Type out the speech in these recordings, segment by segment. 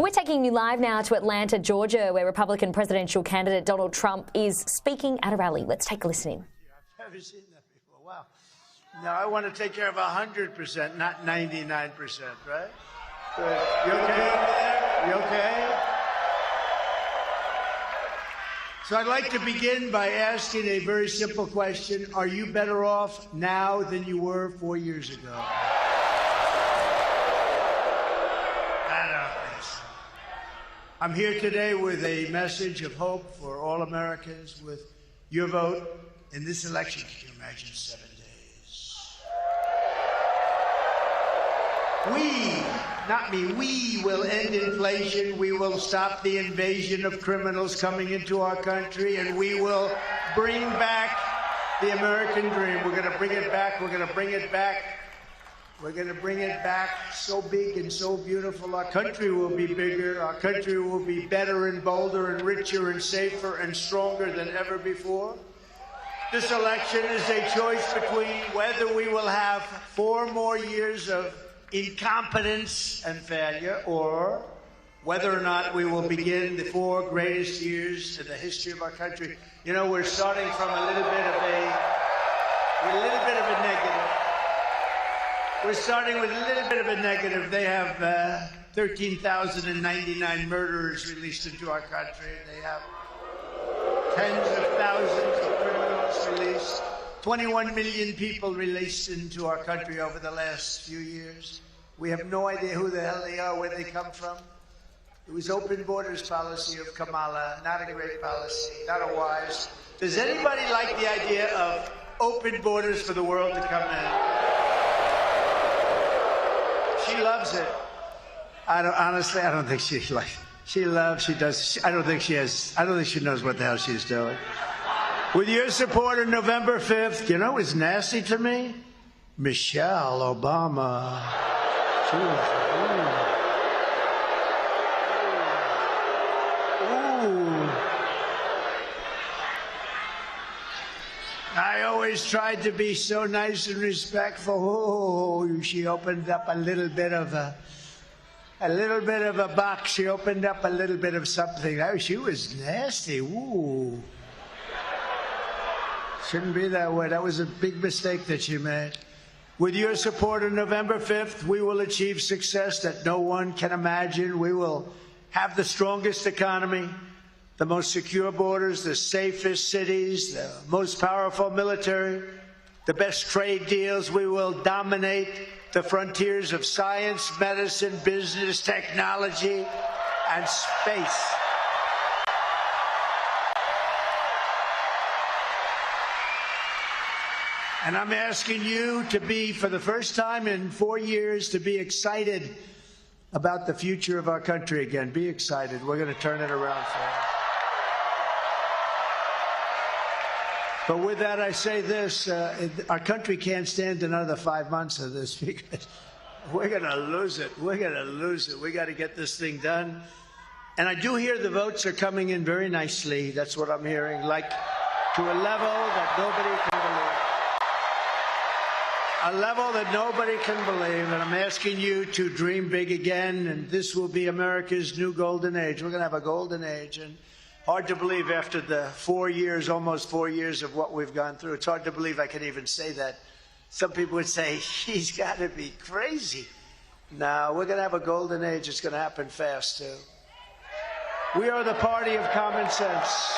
We're taking you live now to Atlanta, Georgia, where Republican presidential candidate Donald Trump is speaking at a rally. Let's take a listen in. I've never seen that before. Wow. Now, I want to take care of 100%, not 99%, right? Good. You okay? You okay? So I'd like to begin by asking a very simple question. Are you better off now than you were 4 years ago? I don't think so. I'm here today with a message of hope for all Americans with your vote in this election. Can you imagine 7 days? We, not me, we will end inflation. We will stop the invasion of criminals coming into our country, and we will bring back the American dream. We're going to bring it back. We're going to bring it back. We're going to bring it back so big and so beautiful. Our country will be bigger. Our country will be better and bolder and richer and safer and stronger than ever before. This election is a choice between whether we will have 4 more years of incompetence and failure, or whether or not we will begin the 4 greatest years in the history of our country. You know, we're starting from a little bit of a negative. We're starting with a little bit of a negative. They have 13,099 murderers released into our country. They have tens of thousands of criminals released. 21 million people released into our country over the last few years. We have no idea who the hell they are, where they come from. It was open borders policy of Kamala, not a great policy, not a wise. Does anybody like the idea of open borders for the world to come in? She loves it. I don't think she likes it. I don't think she knows what the hell she's doing. With your support on November 5th, you know what's nasty to me? Michelle Obama. She was, ooh. I always tried to be so nice and respectful. Oh, she opened up a little bit of a box. She opened up a little bit of something. Oh, she was nasty. Ooh. Shouldn't be that way. That was a big mistake that she made. With your support on November 5th, we will achieve success that no one can imagine. We will have the strongest economy, the most secure borders, the safest cities, the most powerful military, the best trade deals. We will dominate the frontiers of science, medicine, business, technology, and space. And I'm asking you to be, for the first time in 4 years, to be excited about the future of our country again. Be excited. We're going to turn it around for you. But with that, I say this, our country can't stand another 5 months of this, because we're going to lose it. We're going to lose it. We got to get this thing done. And I do hear the votes are coming in very nicely. That's what I'm hearing, like to a level that nobody can believe. A level that nobody can believe. And I'm asking you to dream big again, and this will be America's new golden age. We're going to have a golden age. And hard to believe after the 4 years, almost 4 years of what we've gone through. It's hard to believe I can even say that. Some people would say, he's got to be crazy. No, we're going to have a golden age. It's going to happen fast, too. We are the party of common sense.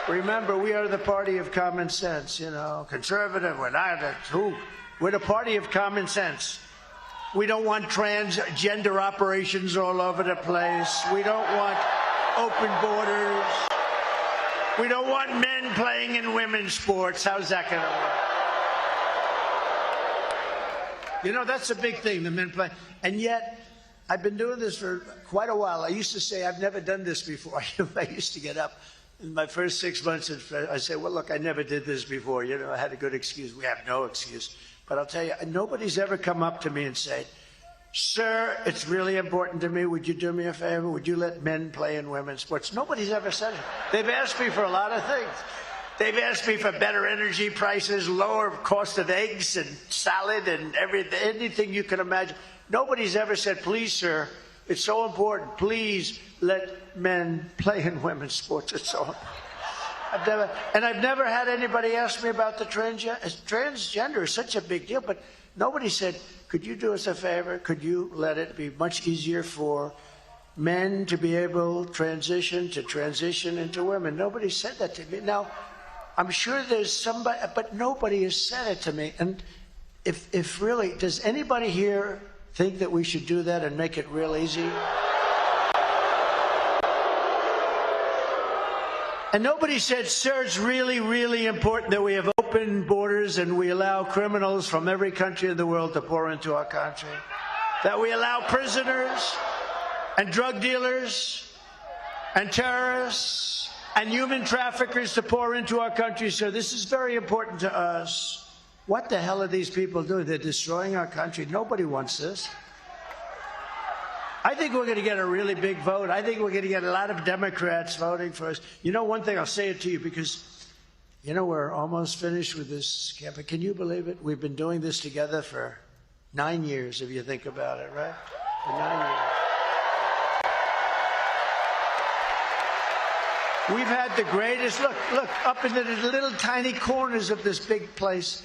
Remember, we are the party of common sense. You know, conservative, we're not. Who? We're the party of common sense. We don't want transgender operations all over the place. We don't want open borders. We don't want men playing in women's sports. How's that going to work? You know, that's a big thing, the men play. And yet, I've been doing this for quite a while. I used to say, I've never done this before. I used to get up in my first 6 months, I say, well, look, I never did this before. You know, I had a good excuse. We have no excuse. But I'll tell you, nobody's ever come up to me and said, sir, it's really important to me. Would you do me a favor? Would you let men play in women's sports? Nobody's ever said it. They've asked me for a lot of things. They've asked me for better energy prices, lower cost of eggs and salad and everything, anything you can imagine. Nobody's ever said, please, sir, It's so important. Please let men play in women's sports. It's so important. I've never had anybody ask me about the transgender. Transgender is such a big deal, but nobody said, could you do us a favor? Could you let it be much easier for men to be able to transition into women? Nobody said that to me. Now, I'm sure there's somebody, but nobody has said it to me. And if really, does anybody here think that we should do that and make it real easy? And nobody said, sir, it's really, really important that we have open borders and we allow criminals from every country in the world to pour into our country. That we allow prisoners and drug dealers and terrorists and human traffickers to pour into our country. So this is very important to us. What the hell are these people doing? They're destroying our country. Nobody wants this. I think we're going to get a really big vote. I think we're going to get a lot of Democrats voting for us. You know, one thing, I'll say it to you because, you know, we're almost finished with this campaign. Can you believe it? We've been doing this together for 9 years, if you think about it, right? For 9 years. We've had the greatest, look, up in the little tiny corners of this big place.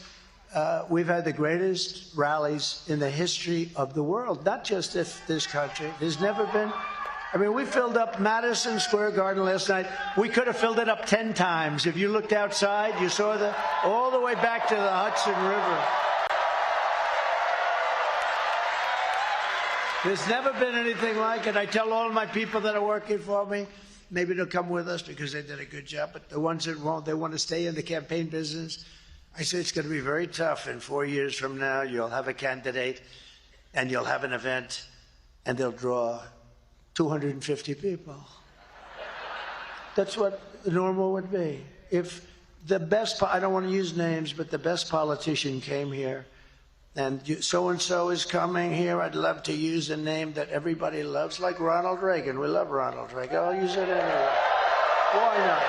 We've had the greatest rallies in the history of the world, not just this country. There's never been, I mean, we filled up Madison Square Garden last night. We could have filled it up 10 times. If you looked outside, you saw all the way back to the Hudson River. There's never been anything like it. I tell all my people that are working for me, maybe they'll come with us because they did a good job, but the ones that won't, they want to stay in the campaign business. I say it's going to be very tough. In 4 years from now, you'll have a candidate and you'll have an event and they'll draw 250 people. That's what normal would be. If the best, I don't want to use names, but the best politician came here and so-and-so is coming here, I'd love to use a name that everybody loves, like Ronald Reagan. We love Ronald Reagan. I'll use it anyway. Why not?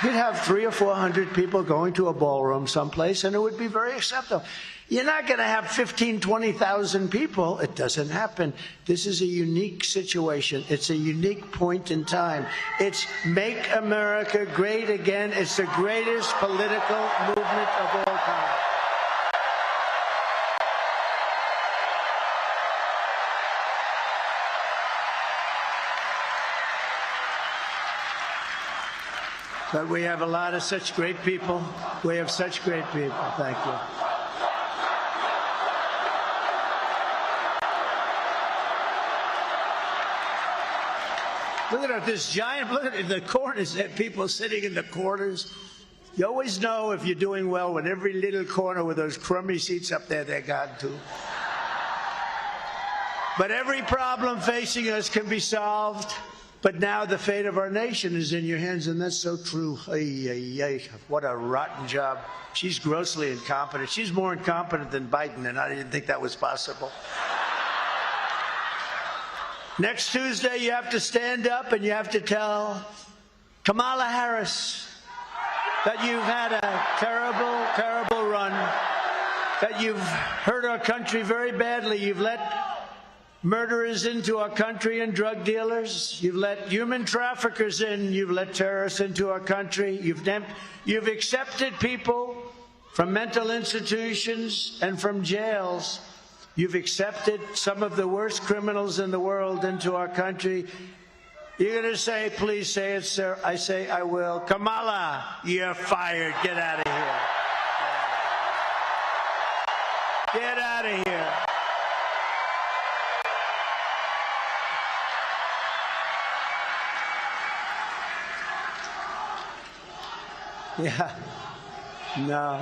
You'd have 300 or 400 people going to a ballroom someplace, and it would be very acceptable. You're not going to have 15,000, 20,000 people. It doesn't happen. This is a unique situation. It's a unique point in time. It's Make America Great Again. It's the greatest political movement of all time. But we have a lot of such great people. We have such great people. Thank you. Look at this giant, look at the corners, people sitting in the corners. You always know if you're doing well when every little corner with those crummy seats up there they're gone to. But every problem facing us can be solved. But now the fate of our nation is in your hands, and that's so true. Ay, ay, ay. What a rotten job. She's grossly incompetent. She's more incompetent than Biden, and I didn't think that was possible. Next Tuesday, you have to stand up and you have to tell Kamala Harris that you've had a terrible, terrible run, that you've hurt our country very badly. You've let murderers into our country and drug dealers. You've let human traffickers in. You've let terrorists into our country. You've accepted people from mental institutions and from jails. You've accepted some of the worst criminals in the world into our country. You're going to say, please say it, sir. I say, I will. Kamala, you're fired. Get out of here. Get out of here. Yeah. No.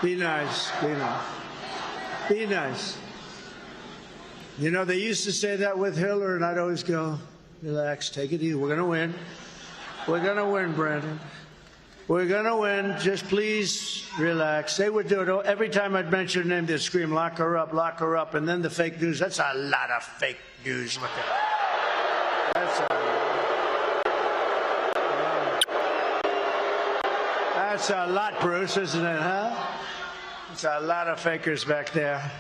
Be nice. Be nice. You know, they used to say that with Hitler, and I'd always go, relax, take it easy. We're going to win. We're going to win, Brandon. We're going to win. Just please relax. They would do it. Every time I'd mention her name, they'd scream, lock her up. And then the fake news. That's a lot of fake news. Look at that. That's a That's a lot, Bruce, isn't it, huh? It's a lot of fakers back there.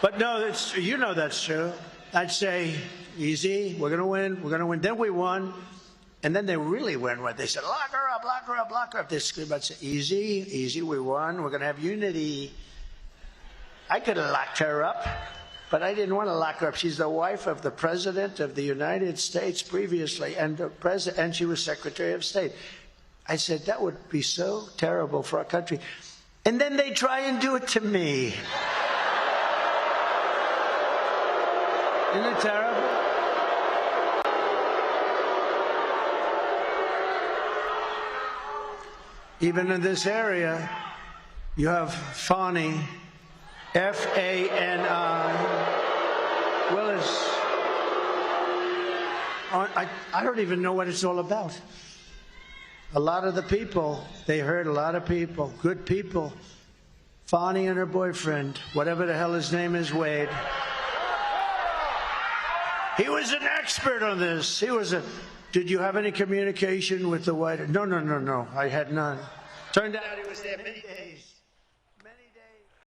But no, you know that's true. I'd say, easy, we're going to win, we're going to win. Then we won. And then they really went what they said, lock her up, lock her up, lock her up. They screamed, I'd say, easy, easy, we won. We're going to have unity. I could have locked her up, but I didn't want to lock her up. She's the wife of the President of the United States previously, and she was Secretary of State. I said, that would be so terrible for our country. And then they try and do it to me. Isn't it terrible? Even in this area, you have Fani, F-A-N-I, Willis. I don't even know what it's all about. A lot of the people, they hurt a lot of people, good people. Fani and her boyfriend, whatever the hell his name is, Wade. He was an expert on this. Did you have any communication with the White House? No, I had none. Turned out he was there many days.